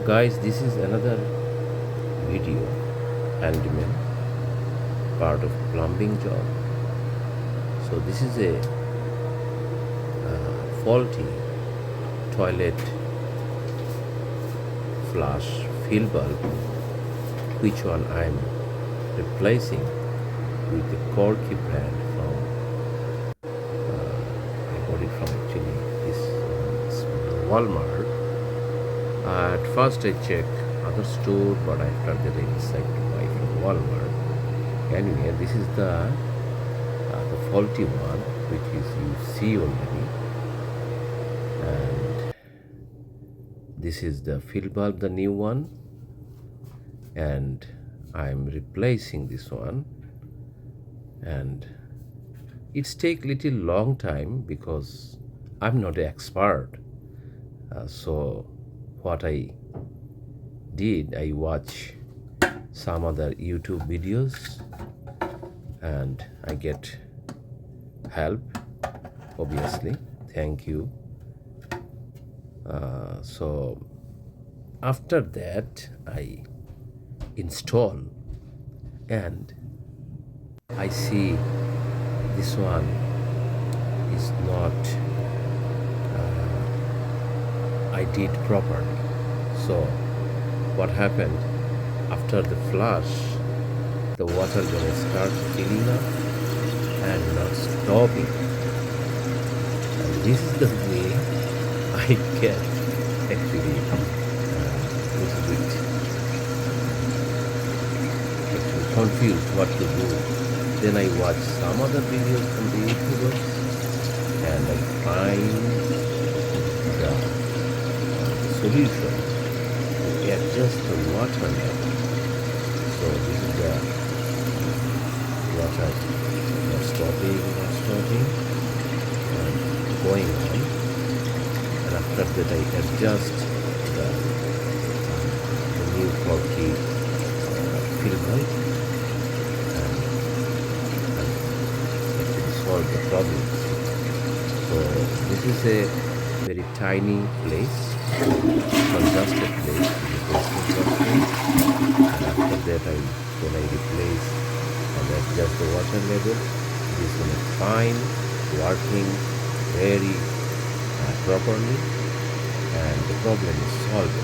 Guys, this is another video, handyman, part of plumbing job. So this is a faulty toilet flush fill bulb, which one I'm replacing with the Corky brand from I got it from actually this Walmart. At first I checked other store, but after that I decided to buy from Walmart. Anyway, this is the faulty one, which is you see already, and this is the fill bulb, the new one, and I'm replacing this one, and it's take little long time because I'm not an expert. So what I did, I watch some other YouTube videos and I get help, obviously. Thank you. So after that I install, and I see this one is not I did properly. So what happened, after the flush, the water gonna start filling up and not stopping. And this is the way I get actually little bit actually confused what to do. Then I watch some other videos from the YouTubers and I find the solution to adjust the water level. So this is the water not stopping, and going on. And after that I adjust the new Corky fill bulb and actually solve the problem. So this is a very tiny place, congested place, and after that when I replace and adjust the water level, it is going to fine, working very properly, and the problem is solved.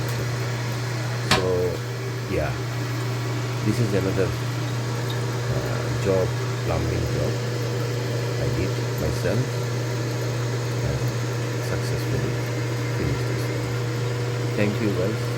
So yeah, this is another job, plumbing job I did myself and successfully finished this one. Thank you guys.